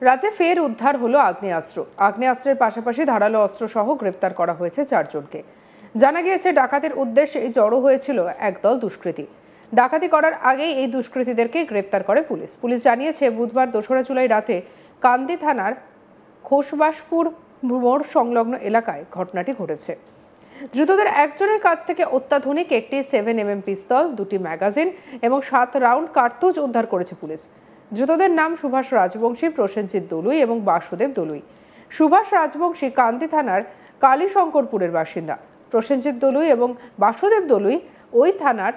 রাজ্যে ফের উদ্ধার হলো আগ্নেয়াস্ত্র। আগ্নেয়াস্ত্রের পাশাপাশি ধারালো অস্ত্র সহ গ্রেপ্তার করা হয়েছে 4 জনকে। জানা গিয়েছে ডাকাতির উদ্দেশ্যে জড়ো হয়েছিল একদল দুষ্কৃতী। ডাকাতি করার আগেই এই দুষ্কৃতীদেরকে গ্রেপ্তার করে পুলিশ। পুলিশ জানিয়েছে বুধবার 2রা জুলাই রাতে কান্দি থানার খোসবাসপুর মোড় সংলগ্ন এলাকায় ঘটনাটি ঘটেছে। ধৃতদের একজনের কাছ থেকে অত্যাধুনিক একটি 7mm পিস্তল, 2টি ম্যাগাজিন এবং 7 রাউন্ড কার্তুজ উদ্ধার করেছে পুলিশ। ধৃতদের নাম সুভাষ রাজবংশী, প্রসেনজিৎ দলুই এবং বাসুদেব দলুই। সুভাষ রাজবংশী কান্দি থানার কালীশঙ্করপুরের বাসিন্দা। প্রসেনজিৎ দলুই এবং বাসুদেব দলুই ওই থানার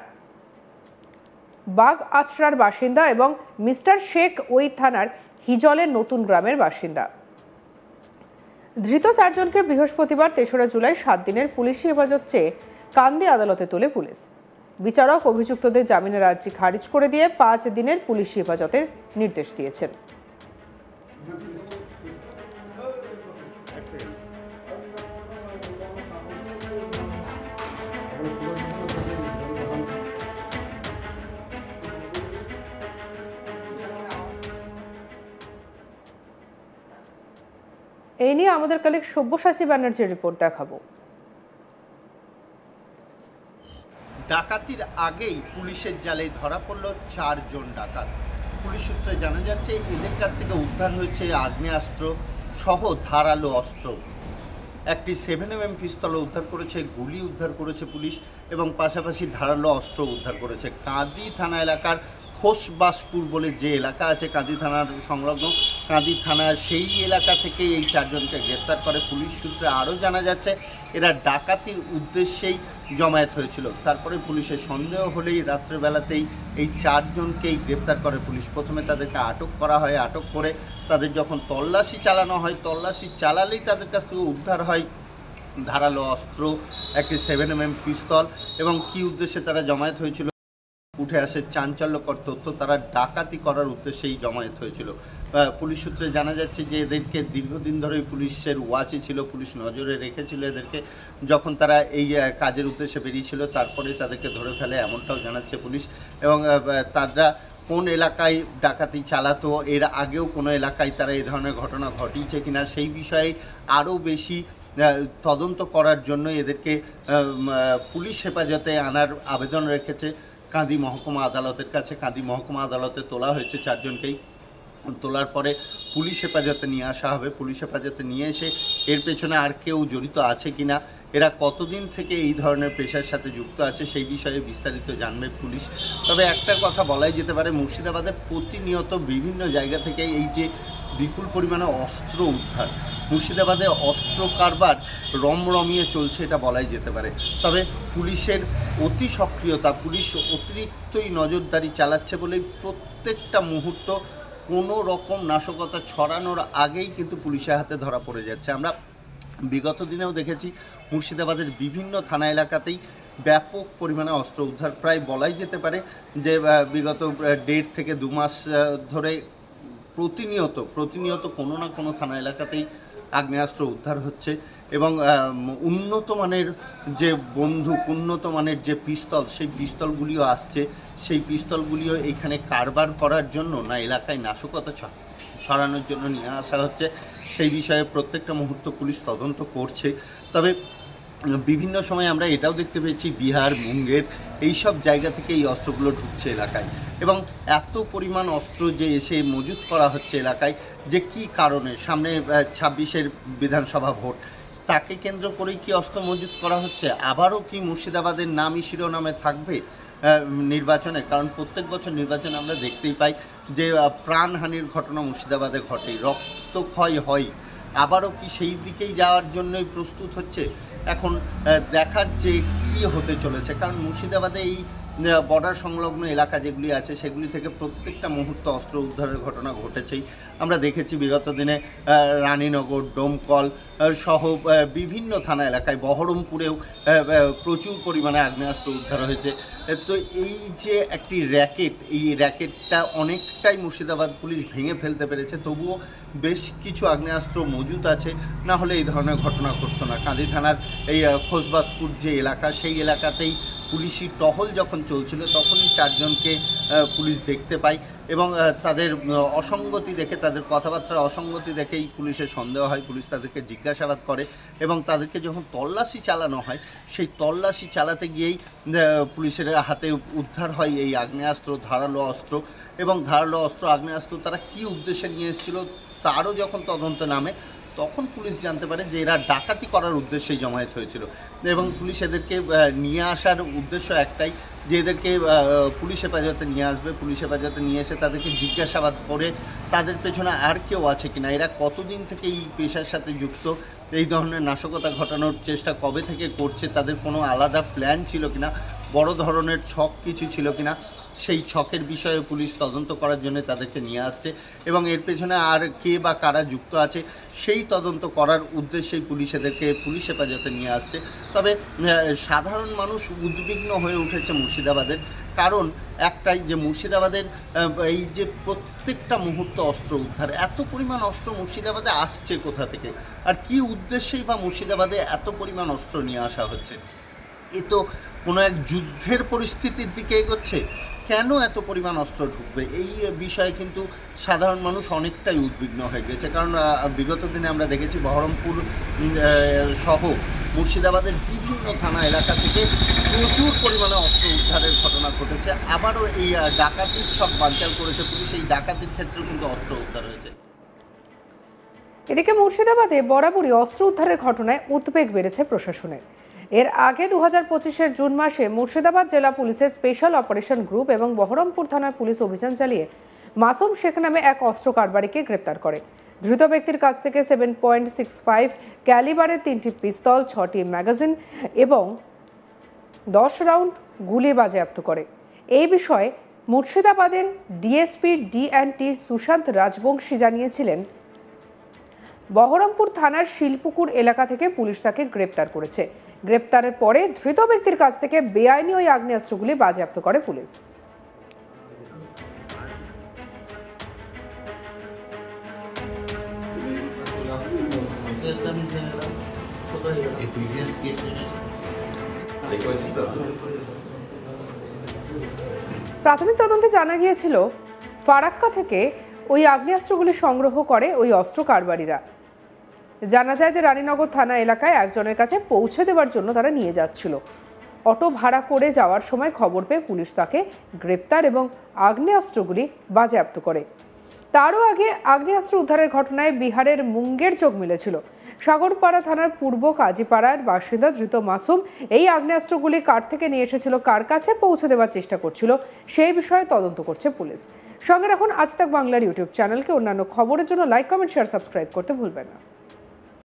বাগ আচরার বাসিন্দা এবং মিস্টার শেখ ওই থানার হিজলের নতুন গ্রামের বাসিন্দা। ধৃত 4 জনকে বৃহস্পতিবার 3রা জুলাই 7 দিনের পুলিশি হেফাজত চেয়ে কান্দি আদালতে তোলে পুলিশ। বিচারক অভিযুক্তদের জামিনের আর্জি খারিজ করে দিয়ে 5 দিনের পুলিশি হেফাজতের নির্দেশ দিয়েছেন। এই নিয়ে আমাদের কালিক সব্যসাচী ব্যানার্জির রিপোর্ট দেখাবো। ডাকাতির আগেই পুলিশের জালে ধরা পড়ল 4 জন ডাকাত। পুলিশ সূত্রে জানা যাচ্ছে এদের কাছ থেকে উদ্ধার হয়েছে আগ্নেয়াস্ত্র সহ ধারালো অস্ত্র। একটি 7mm পিস্তল উদ্ধার করেছে, গুলি উদ্ধার করেছে পুলিশ এবং পাশাপাশি ধারালো অস্ত্র উদ্ধার করেছে। কাঁদি থানা এলাকার খোসবাসপুর বলে যে এলাকা আছে কাঁদি থানার সংলগ্ন, কাঁদি থানার সেই এলাকা থেকে এই 4 জনকে গ্রেপ্তার করে পুলিশ। সূত্রে আরও জানা যাচ্ছে এরা ডাকাতির উদ্দেশ্যেই জমায়েত হয়েছিল। তারপরে পুলিশের সন্দেহ হলেই রাত্রেবেলাতেই এই 4 জনকেই গ্রেপ্তার করে পুলিশ। প্রথমে তাদেরকে আটক করা হয়, আটক করে তাদের যখন তল্লাশি চালানো হয়, তল্লাশি চালালেই তাদের কাছ থেকে উদ্ধার হয় ধারালো অস্ত্র, একটি 7mm পিস্তল এবং কী উদ্দেশ্যে তারা জমায়েত হয়েছিল উঠে আসে চাঞ্চল্যকর তথ্য। তারা ডাকাতি করার উদ্দেশ্যেই জমায়েত হয়েছিল। পুলিশ সূত্রে জানা যাচ্ছে যে এদেরকে দীর্ঘদিন ধরেই পুলিশের ওয়াচে ছিল, পুলিশ নজরে রেখেছিল এদেরকে। যখন তারা এই কাজের উদ্দেশ্যে বেরিয়েছিল তারপরে তাদেরকে ধরে ফেলে এমনটাও জানাচ্ছে পুলিশ। এবং তারা কোন এলাকায় ডাকাতি চালাতো, এর আগেও কোনো এলাকায় তারা এই ধরনের ঘটনা ঘটিয়েছে কিনা সেই বিষয়ে আরও বেশি তদন্ত করার জন্য এদেরকে পুলিশ হেফাজতে আনার আবেদন রেখেছে কাঁদি মহকুমা আদালতের কাছে। কাঁদি মহকুমা আদালতে তোলা হয়েছে 4 জনকেই। তোলার পরে পুলিশ হেফাজতে নিয়ে আসা হবে। পুলিশ হেফাজতে নিয়ে এসে এর পেছনে আর কেউ জড়িত আছে কিনা, এরা কতদিন থেকে এই ধরনের পেশার সাথে যুক্ত আছে সেই বিষয়ে বিস্তারিত জানবে পুলিশ। তবে একটা কথা বলাই যেতে পারে, মুর্শিদাবাদে প্রতিনিয়ত বিভিন্ন জায়গা থেকে এই যে বিপুল পরিমাণে অস্ত্র উদ্ধার, মুর্শিদাবাদে অস্ত্র কারবার রমরমিয়ে চলছে এটা বলাই যেতে পারে। তবে পুলিশের অতি সক্রিয়তা, পুলিশ অতিরিক্তই নজরদারি চালাচ্ছে বলেই প্রত্যেকটা মুহূর্ত কোনো রকম নাশকতা ছড়ানোর আগেই কিন্তু পুলিশের হাতে ধরা পড়ে যাচ্ছে। আমরা বিগত দিনেও দেখেছি মুর্শিদাবাদের বিভিন্ন থানা এলাকাতেই ব্যাপক পরিমাণে অস্ত্র উদ্ধার। প্রায় বলাই যেতে পারে যে বিগত 1.5 থেকে 2 মাস ধরে প্রতিনিয়ত কোনো না কোনো থানা এলাকাতেই আগ্নেয়াস্ত্র উদ্ধার হচ্ছে এবং উন্নত মানের যে বন্দুক, উন্নত মানের যে পিস্তল, সেই পিস্তলগুলিও আসছে। সেই পিস্তলগুলিও এখানে কারবার করার জন্য না এলাকায় নাশকতা ছড়ানোর জন্য নিয়ে আসা হচ্ছে, সেই বিষয়ে প্রত্যেকটা মুহূর্ত পুলিশ তদন্ত করছে। তবে বিভিন্ন সময় আমরা এটাও দেখতে পেয়েছি বিহার, মুঙ্গের এইসব জায়গা থেকে এই অস্ত্রগুলো ঢুকছে এলাকায় এবং এত পরিমাণ অস্ত্র যে এসে মজুত করা হচ্ছে এলাকায়, যে কি কারণে সামনে 26-এর বিধানসভা ভোট, তাকে কেন্দ্র করেই কি অস্ত্র মজুত করা হচ্ছে? আবারও কি মুর্শিদাবাদের নামই শিরোনামে থাকবে নির্বাচনে? কারণ প্রত্যেক বছর নির্বাচনে আমরা দেখতেই পাই যে প্রাণহানির ঘটনা মুর্শিদাবাদে ঘটে, রক্তক্ষয় হয়। আবারও কি সেই দিকেই যাওয়ার জন্যই প্রস্তুত হচ্ছে? এখন দেখার যে কী হতে চলেছে, কারণ মুর্শিদাবাদে এই বর্ডার সংলগ্ন এলাকা যেগুলি আছে সেগুলি থেকে প্রত্যেকটা মুহূর্ত অস্ত্র উদ্ধারের ঘটনা ঘটেছেই। আমরা দেখেছি বিগত দিনে রানীনগর, ডোমকল সহ বিভিন্ন থানা এলাকায়, বহরমপুরেও প্রচুর পরিমাণে আগ্নেয়াস্ত্র উদ্ধার হয়েছে। তো এই যে একটি র্যাকেট, এই র্যাকেটটা অনেকটাই মুর্শিদাবাদ পুলিশ ভেঙে ফেলতে পেরেছে। তবুও বেশ কিছু আগ্নেয়াস্ত্র মজুত আছে, না হলে এই ধরনের ঘটনা ঘটতো না। কাঁদি থানার এই খোসবাসপুর যে এলাকা, সেই এলাকাতেই পুলিশি টহল যখন চলছিল তখনই 4 জনকে পুলিশ দেখতে পায় এবং তাদের অসঙ্গতি দেখে, তাদের কথাবার্তার অসঙ্গতি দেখেই পুলিশের সন্দেহ হয়। পুলিশ তাদেরকে জিজ্ঞাসাবাদ করে এবং তাদেরকে যখন তল্লাশি চালানো হয়, সেই তল্লাশি চালাতে গিয়েই পুলিশের হাতে উদ্ধার হয় এই আগ্নেয়াস্ত্র, ধারালো অস্ত্র। এবং ধারালো অস্ত্র, আগ্নেয়াস্ত্র তারা কী উদ্দেশ্যে নিয়ে এসেছিল তারও যখন তদন্ত নামে, তখন পুলিশ জানতে পারে যে এরা ডাকাতি করার উদ্দেশ্যেই জমায়েত হয়েছিল। এবং পুলিশ এদেরকে নিয়ে আসার উদ্দেশ্য একটাই, যে এদেরকে পুলিশ হেফাজতে নিয়ে আসবে। পুলিশ হেফাজতে নিয়ে এসে তাদেরকে জিজ্ঞাসাবাদ করে তাদের পেছনে আর কেউ আছে কিনা, এরা কতদিন থেকে এই পেশার সাথে যুক্ত, এই ধরনের নাশকতা ঘটানোর চেষ্টা কবে থেকে করছে, তাদের কোনো আলাদা প্ল্যান ছিল কিনা, বড় ধরনের ছক কিছু ছিল কিনা, সেই ছকের বিষয়ে পুলিশ তদন্ত করার জন্য তাদেরকে নিয়ে আসছে। এবং এর পেছনে আর কে বা কারা যুক্ত আছে সেই তদন্ত করার উদ্দেশ্যেই পুলিশ এদেরকে পুলিশ হেফাজতে নিয়ে আসছে। তবে সাধারণ মানুষ উদ্বিগ্ন হয়ে উঠেছে মুর্শিদাবাদের, কারণ একটাই, যে মুর্শিদাবাদের এই যে প্রত্যেকটা মুহূর্ত অস্ত্র উদ্ধার, এত পরিমাণ অস্ত্র মুর্শিদাবাদে আসছে কোথা থেকে, আর কি উদ্দেশ্যেই বা মুর্শিদাবাদে এত পরিমাণ অস্ত্র নিয়ে আসা হচ্ছে? এ তো কোনো এক যুদ্ধের পরিস্থিতির দিকে এগোচ্ছে। কেন এত পরিমাণ অস্ত্র ঢুকবে, এই বিষয়ে কিন্তু সাধারণ মানুষ অনেকটাই উদ্বিগ্ন হয়ে গেছে। কারণ বিগত দিনে আমরা দেখেছি বহরমপুর সহ মুর্শিদাবাদের বিভিন্ন থানা এলাকা থেকে প্রচুর পরিমাণে অস্ত্র উদ্ধারের ঘটনা ঘটেছে। আবারও এই ডাকাতির ছক বানচাল করেছে পুলিশ, এই ডাকাতির ক্ষেত্রেও কিন্তু অস্ত্র উদ্ধার হয়েছে। এদিকে মুর্শিদাবাদে বরাবরই অস্ত্র উদ্ধারের ঘটনায় উদ্বেগ বেড়েছে প্রশাসনের। এর আগে 2025-এর জুন মাসে মুর্শিদাবাদ জেলা পুলিশের স্পেশাল অপারেশন গ্রুপ এবং বহরমপুর থানার পুলিশ অভিযান চালিয়ে মাসুম শেখ নামে এক অস্ত্র কারবারিকে গ্রেপ্তার করে। ধৃত ব্যক্তির কাছ থেকে 7.65 ক্যালিবারের 3টি পিস্তল, 6টি ম্যাগাজিন এবং 10 রাউন্ড গুলি বাজেয়াপ্ত করে। এই বিষয়ে মুর্শিদাবাদের ডিএসপি ডি&টি সুশান্ত রাজবংশী জানিয়েছিলেন, বহরমপুর থানার শিলপুকুর এলাকা থেকে পুলিশ তাকে গ্রেপ্তার করেছে। গ্রেপ্তারের পরে ধৃত ব্যক্তির কাছ থেকে বেআইনি ওই আগ্নেয়াস্ত্রগুলি বাজেয়াপ্ত করে পুলিশ। প্রাথমিক তদন্তে জানা গিয়েছিল, ফারাক্কা থেকে ওই আগ্নেয়াস্ত্রগুলি সংগ্রহ করে ওই অস্ত্র কারবারিরা। জানা যায় যে রানীনগর থানা এলাকায় একজনের কাছে পৌঁছে দেওয়ার জন্য তারা নিয়ে যাচ্ছিল। অটো ভাড়া করে যাওয়ার সময় খবর পেয়ে পুলিশ তাকে গ্রেপ্তার এবং আগ্নেয়াস্ত্রগুলি বাজেয়াপ্ত করে। তারও আগে আগ্নেয়াস্ত্র উদ্ধারের ঘটনায় বিহারের মুঙ্গের চোখ মিলেছিল। সাগরপাড়া থানার পূর্ব কাজীপাড়ার বাসিন্দা ধৃত মাসুম এই আগ্নেয়াস্ত্রগুলি কার থেকে নিয়ে এসেছিল, কার কাছে পৌঁছে দেওয়ার চেষ্টা করছিল, সেই বিষয়ে তদন্ত করছে পুলিশ। সঙ্গে রাখুন আজ তাক বাংলার ইউটিউব চ্যানেলকে। অন্যান্য খবরের জন্য লাইক, কমেন্ট, শেয়ার, সাবস্ক্রাইব করতে ভুলবেন না।